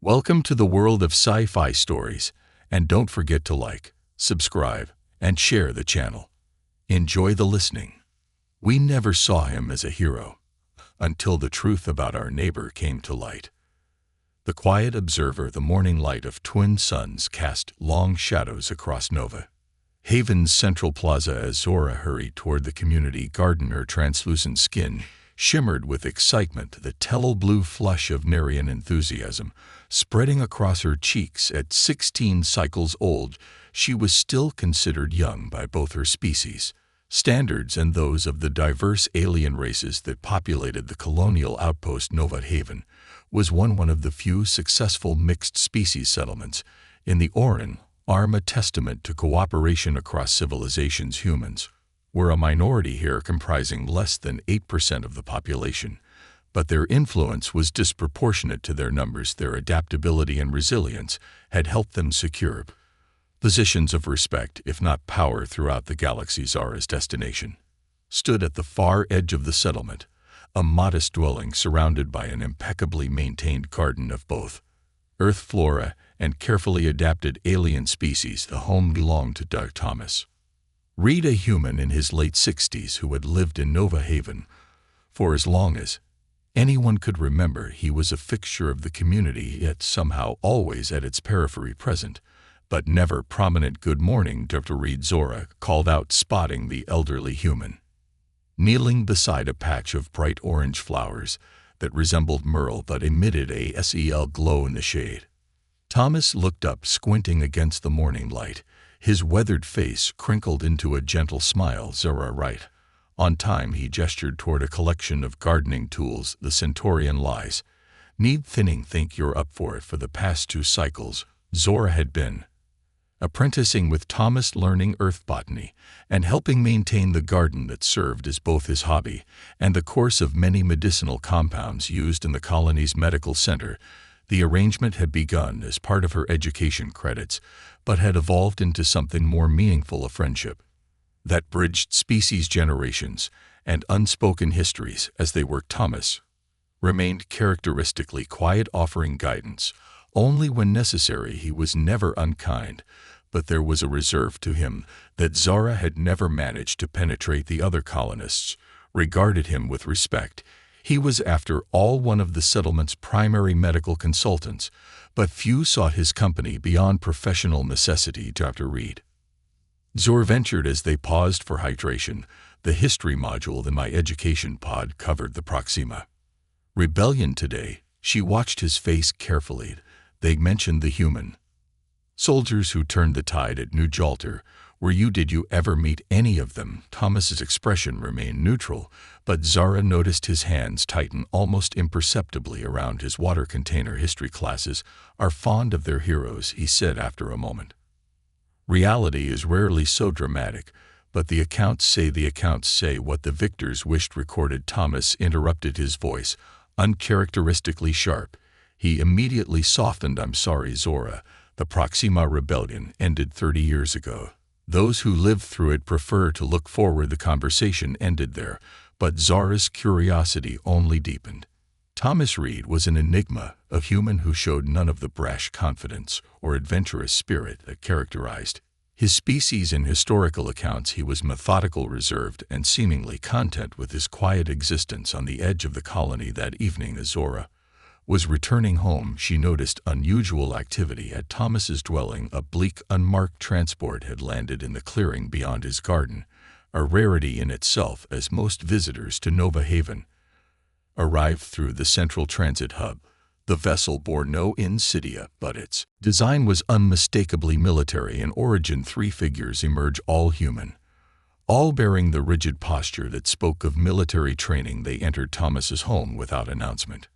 Welcome to the world of sci-fi stories, and don't forget to like, subscribe, and share the channel. Enjoy the listening. We never saw him as a hero, until the truth about our neighbor came to light. The quiet observer, the morning light of twin suns cast long shadows across Nova Haven's central plaza as Zora hurried toward the community garden. Her translucent skin shimmered with excitement, the teal blue flush of Narian enthusiasm spreading across her cheeks. At 16 cycles old, she was still considered young by both her species standards and those of the diverse alien races that populated the colonial outpost. Nova Haven was one of the few successful mixed-species settlements in the Oran Arm, a testament to cooperation across civilizations. Humans were a minority here, comprising less than 8% of the population, but their influence was disproportionate to their numbers. Their adaptability and resilience had helped them secure positions of respect, if not power, throughout the galaxy. Zara's destination stood at the far edge of the settlement, a modest dwelling surrounded by an impeccably maintained garden of both Earth flora and carefully adapted alien species. The home belonged to Doug Thomas Reed, a human in his late 60s who had lived in Nova Haven for as long as anyone could remember. He was a fixture of the community, yet somehow always at its periphery, present, but never prominent. "Good morning, Dr. Reed," Zora called out, spotting the elderly human kneeling beside a patch of bright orange flowers that resembled myrtle but emitted a seal glow in the shade. Thomas looked up, squinting against the morning light, his weathered face crinkled into a gentle smile. "Zora, right on time." He gestured toward a collection of gardening tools. "The Centaurian lies need thinning. Think you're up for it." For the past 2 cycles, Zora had been apprenticing with Thomas, learning earth botany and helping maintain the garden that served as both his hobby and the course of many medicinal compounds used in the colony's medical center. The arrangement had begun as part of her education credits, but had evolved into something more meaningful, a friendship that bridged species generations and unspoken histories. As they worked, Thomas remained characteristically quiet, offering guidance only when necessary. He was never unkind, but there was a reserve to him that Zara had never managed to penetrate. The other colonists regarded him with respect. He was, after all, one of the settlement's primary medical consultants, but few sought his company beyond professional necessity. "Dr. Reed," Zora ventured as they paused for hydration. "The history module in my education pod covered the Proxima Rebellion today." She watched his face carefully. "They mentioned the human soldiers who turned the tide at New Jalter. Did you ever meet any of them?" Thomas's expression remained neutral, but Zara noticed his hands tighten almost imperceptibly around his water container. "History classes are fond of their heroes," he said after a moment. "Reality is rarely so dramatic, but the accounts say what the victors wished recorded." Thomas interrupted, his voice uncharacteristically sharp. He immediately softened. "I'm sorry, Zora. The Proxima Rebellion ended 30 years ago. Those who lived through it prefer to look forward." The conversation ended there, but Zora's curiosity only deepened. Thomas Reed was an enigma, a human who showed none of the brash confidence or adventurous spirit that characterized his species. In historical accounts, he was methodical, reserved, and seemingly content with his quiet existence on the edge of the colony. That evening, as Zora was returning home, she noticed unusual activity at Thomas's dwelling. A bleak, unmarked transport had landed in the clearing beyond his garden, a rarity in itself, as most visitors to Nova Haven arrived through the central transit hub. The vessel bore no insignia, but its design was unmistakably military in origin. 3 figures emerged, all human, all bearing the rigid posture that spoke of military training. They entered Thomas's home without announcement,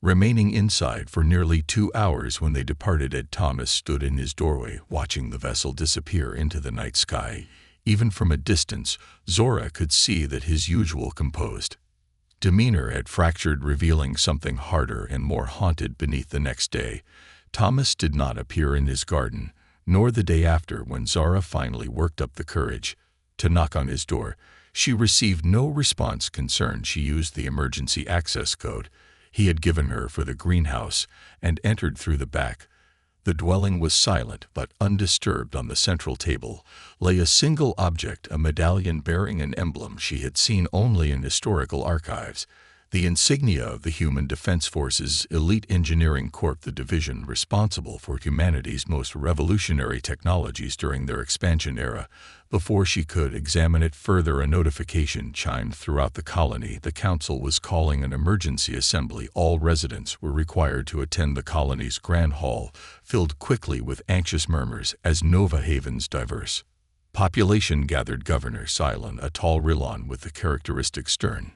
remaining inside for nearly 2 hours. When they departed, Ed Thomas stood in his doorway, watching the vessel disappear into the night sky. Even from a distance, Zora could see that his usual composed demeanor had fractured, revealing something harder and more haunted beneath. The next day, Thomas did not appear in his garden, nor the day after. When Zara finally worked up the courage to knock on his door, she received no response. Concerned, she used the emergency access code he had given her for the greenhouse and entered through the back. The dwelling was silent but undisturbed. On the central table lay a single object, a medallion bearing an emblem she had seen only in historical archives, the insignia of the Human Defense Force's Elite Engineering Corps, the division responsible for humanity's most revolutionary technologies during their expansion era. Before she could examine it further, a notification chimed throughout the colony. The council was calling an emergency assembly. All residents were required to attend. The colony's grand hall filled quickly with anxious murmurs as Nova Haven's diverse population gathered. Governor Cylon, a tall Rilon with the characteristic stern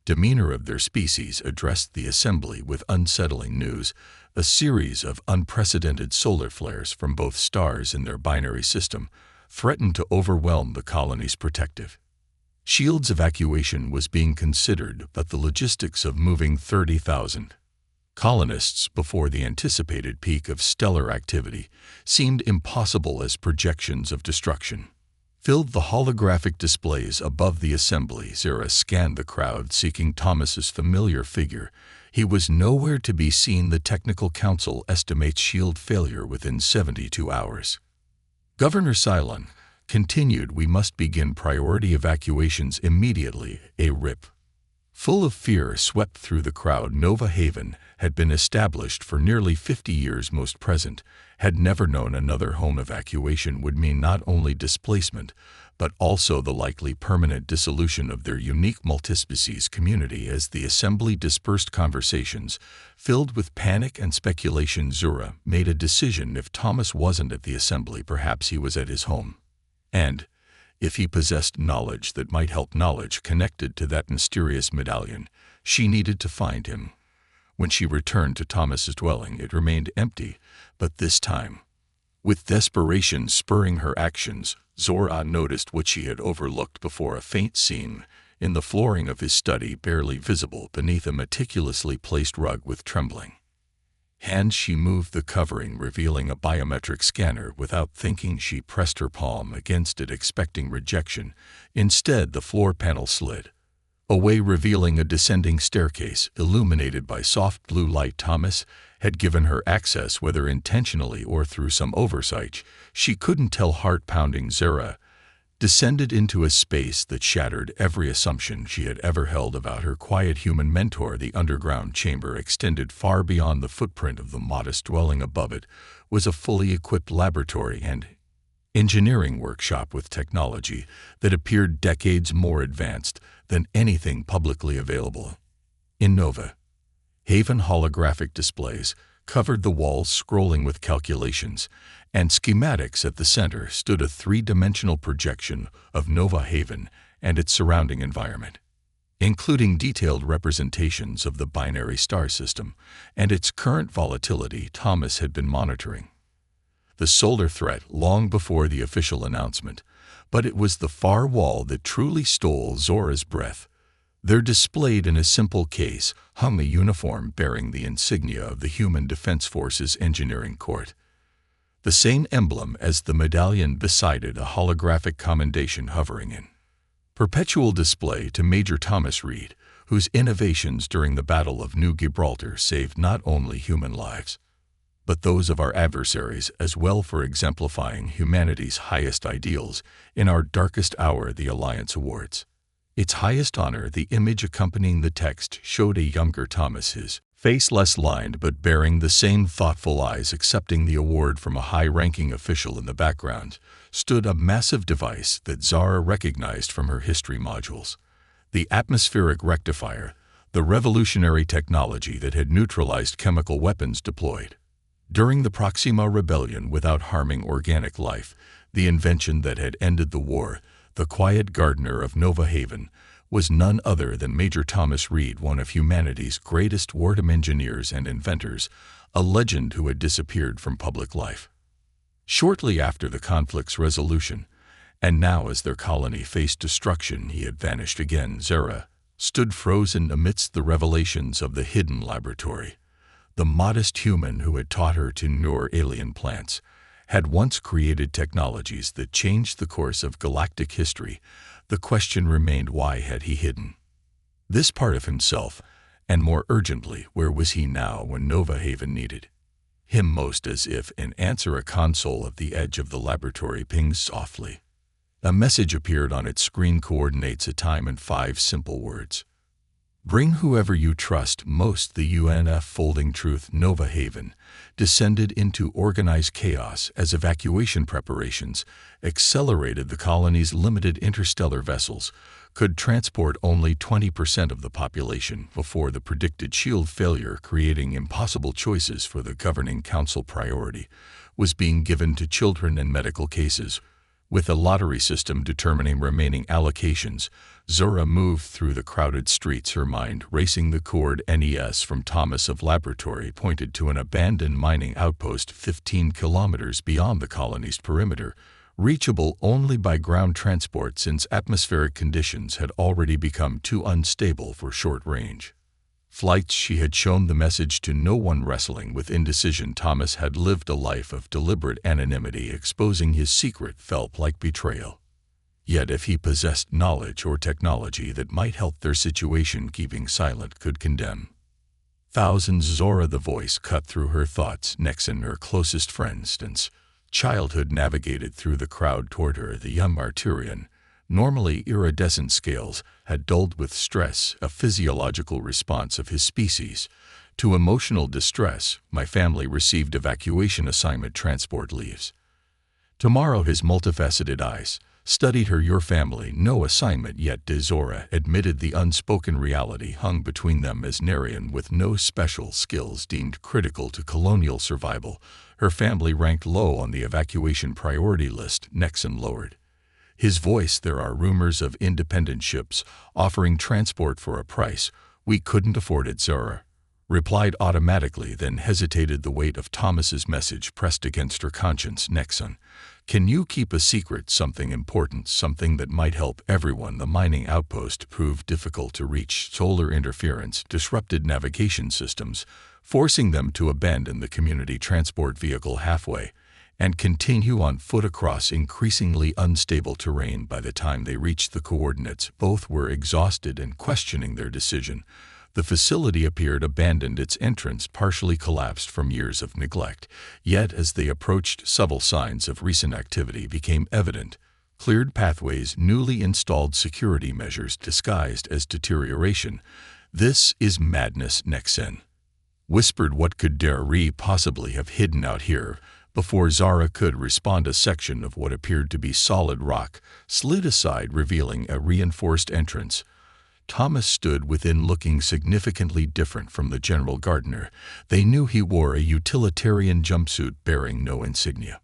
demeanor of their species, addressed the assembly with unsettling news. A series of unprecedented solar flares from both stars in their binary system threatened to overwhelm the colony's protective shields. Evacuation was being considered, but the logistics of moving 30,000 colonists before the anticipated peak of stellar activity seemed impossible as projections of destruction filled the holographic displays above the assembly. Zara scanned the crowd, seeking Thomas's familiar figure. He was nowhere to be seen. The technical council estimates shield failure within 72 hours. Governor Cylon continued, "We must begin priority evacuations immediately." A rip full of fear swept through the crowd. Nova Haven had been established for nearly 50 years. Most present had never known another home. Evacuation would mean not only displacement, but also the likely permanent dissolution of their unique multispecies community. As the assembly dispersed, conversations filled with panic and speculation. Zura made a decision. If Thomas wasn't at the assembly, perhaps he was at his home. And if he possessed knowledge that might help, knowledge connected to that mysterious medallion, she needed to find him. When she returned to Thomas's dwelling, it remained empty, but this time, with desperation spurring her actions, Zora noticed what she had overlooked before: a faint seam in the flooring of his study, barely visible beneath a meticulously placed rug. With trembling hands, she moved the covering, revealing a biometric scanner. Without thinking, she pressed her palm against it, expecting rejection. Instead, the floor panel slid away, revealing a descending staircase illuminated by soft blue light. Thomas had given her access, whether intentionally or through some oversight. She couldn't tell. Heart-pounding, Zara descended into a space that shattered every assumption she had ever held about her quiet human mentor. The underground chamber extended far beyond the footprint of the modest dwelling. Above it was a fully equipped laboratory and engineering workshop with technology that appeared decades more advanced than anything publicly available. In Nova Haven, holographic displays covered the walls, scrolling with calculations and schematics. At the center stood a three-dimensional projection of Nova Haven and its surrounding environment, including detailed representations of the binary star system and its current volatility. Thomas had been monitoring the solar threat long before the official announcement, but it was the far wall that truly stole Zora's breath. There, displayed in a simple case, hung a uniform bearing the insignia of the Human Defense Force's Engineering Corps. The same emblem as the medallion beside it, a holographic commendation hovering in perpetual display to Major Thomas Reed, whose innovations during the Battle of New Gibraltar saved not only human lives, but those of our adversaries as well, for exemplifying humanity's highest ideals in our darkest hour. The Alliance Awards, its highest honor. The image accompanying the text showed a younger Thomas, his face less lined but bearing the same thoughtful eyes, accepting the award from a high-ranking official. In the background stood a massive device that Zara recognized from her history modules: the atmospheric rectifier, the revolutionary technology that had neutralized chemical weapons deployed during the Proxima Rebellion without harming organic life, the invention that had ended the war. The quiet gardener of Nova Haven was none other than Major Thomas Reed, one of humanity's greatest wartime engineers and inventors, a legend who had disappeared from public life shortly after the conflict's resolution, and now as their colony faced destruction, he had vanished again. Zara stood frozen amidst the revelations of the hidden laboratory. The modest human who had taught her to lure alien plants had once created technologies that changed the course of galactic history. The question remained, why had he hidden this part of himself And more urgently, where was he now when Nova Haven needed him most? As if in answer, a console at the edge of the laboratory pinged softly. A message appeared on its screen, coordinates, a time, and 5 simple words. Bring whoever you trust most. The UNF folding truth. Nova Haven descended into organized chaos as evacuation preparations accelerated. The colony's limited interstellar vessels could transport only 20% of the population before the predicted shield failure, creating impossible choices for the governing council. Priority was being given to children and medical cases, with a lottery system determining remaining allocations. Zora moved through the crowded streets, her mind racing. The cord NES from Thomas of Laboratory pointed to an abandoned mining outpost 15 kilometers beyond the colony's perimeter, reachable only by ground transport since atmospheric conditions had already become too unstable for short-range flights. She had shown the message to no one. Wrestling with indecision, Thomas had lived a life of deliberate anonymity. Exposing his secret felt like betrayal. Yet if he possessed knowledge or technology that might help their situation, keeping silent could condemn thousands. Zora, the voice cut through her thoughts. Nexon, her closest friend since childhood, navigated through the crowd toward her. The young Martyrian, normally iridescent scales, had dulled with stress, a physiological response of his species to emotional distress. My family received evacuation assignment. Transport leaves tomorrow. His multifaceted eyes studied her. Your family, no assignment yet. Zora admitted the unspoken reality hung between them. As Narian, with no special skills deemed critical to colonial survival, her family ranked low on the evacuation priority list. Nexon lowered his voice. There are rumors of independent ships offering transport for a price we couldn't afford it. Zora replied automatically, then hesitated. The weight of Thomas's message pressed against her conscience. Nexon, can you keep a secret? Something important, something that might help everyone. The mining outpost proved difficult to reach. Solar interference disrupted navigation systems, forcing them to abandon the community transport vehicle halfway and continue on foot across increasingly unstable terrain. By the time they reached the coordinates, both were exhausted and questioning their decision. The facility appeared abandoned, its entrance partially collapsed from years of neglect. Yet as they approached, subtle signs of recent activity became evident. Cleared pathways, newly installed security measures disguised as deterioration. This is madness, Nexen whispered. What could Dari possibly have hidden out here? Before Zara could respond, a section of what appeared to be solid rock slid aside, revealing a reinforced entrance. Thomas stood within, looking significantly different from the general gardener. They knew he wore a utilitarian jumpsuit bearing no insignia,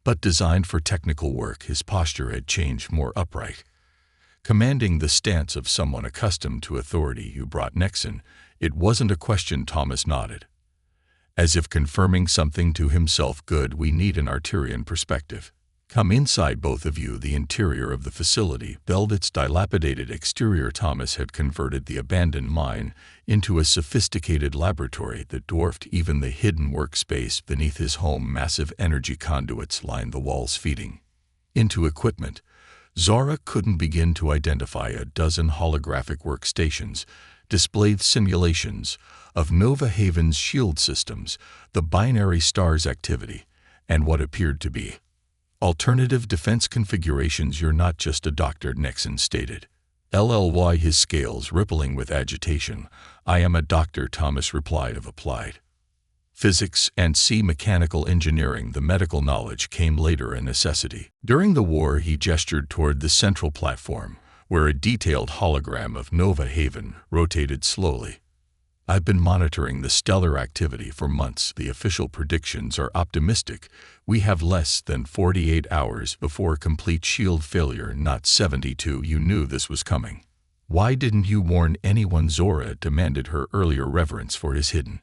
but designed for technical work. His posture had changed, more upright, commanding the stance of someone accustomed to authority. You brought Nexon? It wasn't a question. Thomas nodded, as if confirming something to himself. Good, we need an Arturian perspective. Come inside, both of you. The interior of the facility belled, its dilapidated exterior. Thomas had converted the abandoned mine into a sophisticated laboratory that dwarfed even the hidden workspace beneath his home. Massive energy conduits lined the walls, feeding into equipment. Zara couldn't begin to identify. A dozen holographic workstations displayed simulations of Nova Haven's shield systems, the binary stars activity, and what appeared to be alternative defense configurations. You're not just a doctor, Nexon stated, LLY, his scales rippling with agitation. I am a doctor, Thomas replied, of applied physics and mechanical engineering. The medical knowledge came later, a necessity. During the war, he gestured toward the central platform, where a detailed hologram of Nova Haven rotated slowly. I've been monitoring the stellar activity for months. The official predictions are optimistic. We have less than 48 hours before complete shield failure, not 72. You knew this was coming. Why didn't you warn anyone? Zora demanded, her earlier reverence for his hidden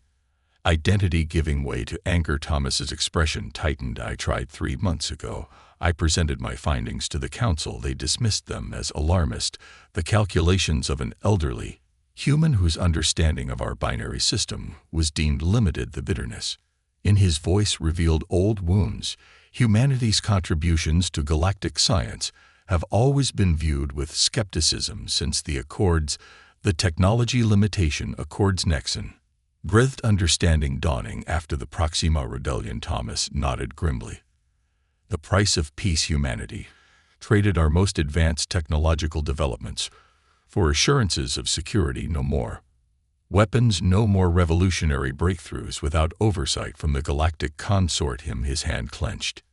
identity giving way to anger. Thomas's expression tightened. I tried 3 months ago. I presented my findings to the council. They dismissed them as alarmist. The calculations of an elderly human whose understanding of our binary system was deemed limited. The bitterness in his voice revealed old wounds. Humanity's contributions to galactic science have always been viewed with skepticism since the Accords. The technology limitation accords Nexon. Breathed understanding dawning after the Proxima rebellion. Thomas nodded grimly. The price of peace. Humanity traded our most advanced technological developments for assurances of security. No more weapons, no more revolutionary breakthroughs without oversight from the Galactic consortium. His hand clenched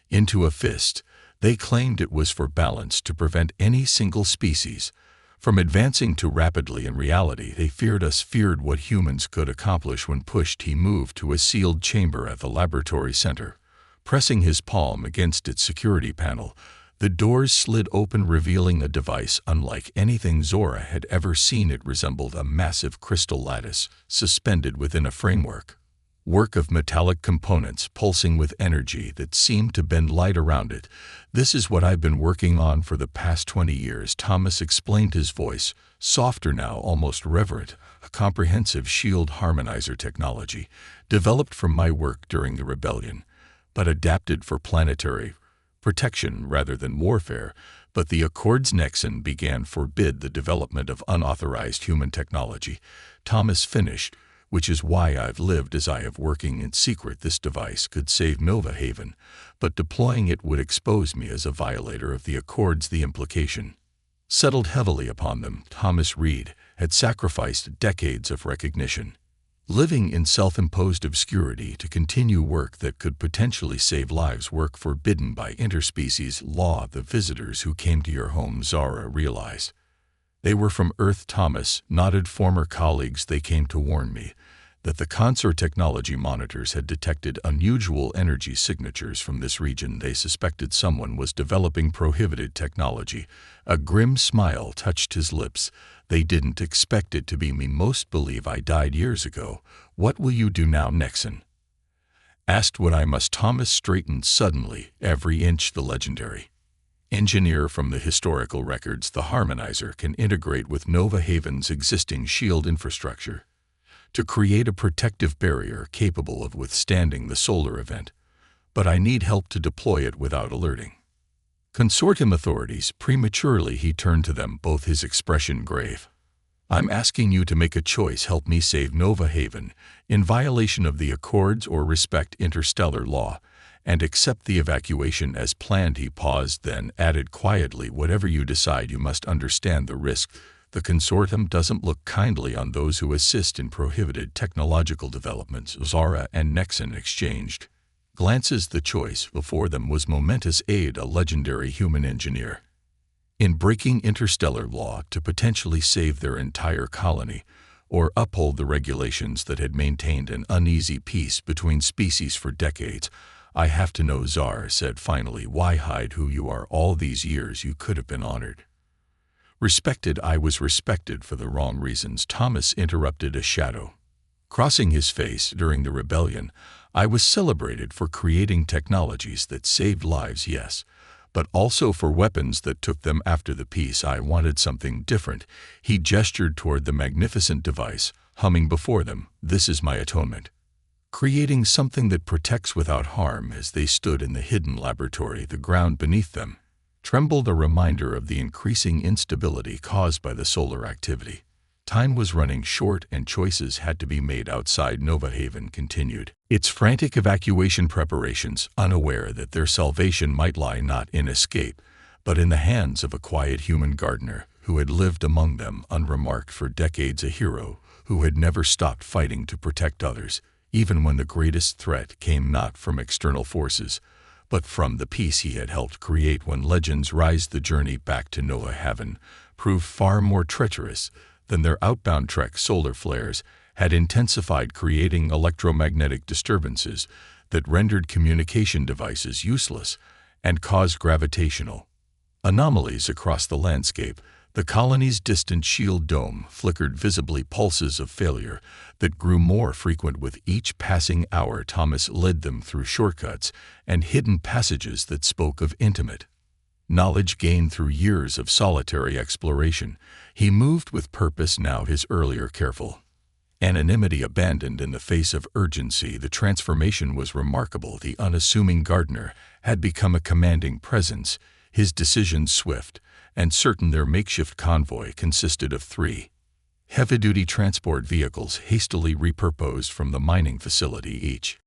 into a fist. They claimed it was for balance, to prevent any single species from advancing too rapidly. In reality, they feared us, feared what humans could accomplish when pushed. He moved to a sealed chamber at the laboratory center. Pressing his palm against its security panel, the doors slid open, revealing a device unlike anything Zora had ever seen. It resembled a massive crystal lattice suspended within a framework of metallic components pulsing with energy that seemed to bend light around it. "This is what I've been working on for the past 20 years, Thomas explained, his voice softer now, almost reverent. A comprehensive shield harmonizer technology, developed from my work during the rebellion, but adapted for planetary protection rather than warfare. But the Accords Nexon began forbid the development of unauthorized human technology," Thomas finished, "which is why I've lived as I have, working in secret. This device could save Nova Haven, but deploying it would expose me as a violator of the Accords." The implication settled heavily upon them. Thomas Reed had sacrificed decades of recognition, living in self-imposed obscurity, to continue work that could potentially save lives, work forbidden by interspecies law. "The visitors who came to your home," Zara realized. "They were from Earth." Thomas nodded. "Former colleagues. They came to warn me that the consort technology monitors had detected unusual energy signatures from this region. They suspected someone was developing prohibited technology." A grim smile touched his lips. "They didn't expect it to be me. Most believe I died years ago. What will you do now?" Nexon asked. "What I must." Thomas straightened suddenly. Every inch. The legendary engineer from the historical records, the harmonizer can integrate with Nova Haven's existing shield infrastructure to create a protective barrier capable of withstanding the solar event. But I need help to deploy it without alerting consortium authorities. Prematurely he turned to them, both his expression grave. "I'm asking you to make a choice. Help me save Nova Haven in violation of the Accords, or respect interstellar law and accept the evacuation as planned." He paused, then added quietly, "Whatever you decide, you must understand the risk. The consortium doesn't look kindly on those who assist in prohibited technological developments." Zara and Nexon exchanged glances. The choice before them was momentous. Aid a legendary human engineer in breaking interstellar law to potentially save their entire colony, or uphold the regulations that had maintained an uneasy peace between species for decades. "I have to know," Zara said finally. "Why hide who you are all these years? You could have been honored, respected." "I was respected for the wrong reasons," Thomas interrupted, a shadow crossing his face. "During the rebellion, I was celebrated for creating technologies that saved lives, yes, but also for weapons that took them. After the peace, I wanted something different." He gestured toward the magnificent device humming before them. "This is my atonement, creating something that protects without harm." As they stood in the hidden laboratory, the ground beneath them trembled, a reminder of the increasing instability caused by the solar activity. Time was running short, and choices had to be made. Outside, Nova Haven continued its frantic evacuation preparations, unaware that their salvation might lie not in escape, but in the hands of a quiet human gardener who had lived among them unremarked for decades, a hero who had never stopped fighting to protect others, even when the greatest threat came not from external forces, but from the peace he had helped create. When legends rise, the journey back to Nova Haven proved far more treacherous than their outbound trek. Solar flares had intensified, creating electromagnetic disturbances that rendered communication devices useless and caused gravitational anomalies across the landscape. The colony's distant shield dome flickered visibly, pulses of failure that grew more frequent with each passing hour. Thomas led them through shortcuts and hidden passages that spoke of intimate knowledge gained through years of solitary exploration. He moved with purpose now, his earlier careful anonymity abandoned in the face of urgency. The transformation was remarkable. The unassuming gardener had become a commanding presence, his decisions swift and certain their makeshift convoy consisted of 3 heavy-duty transport vehicles hastily repurposed from the mining facility each.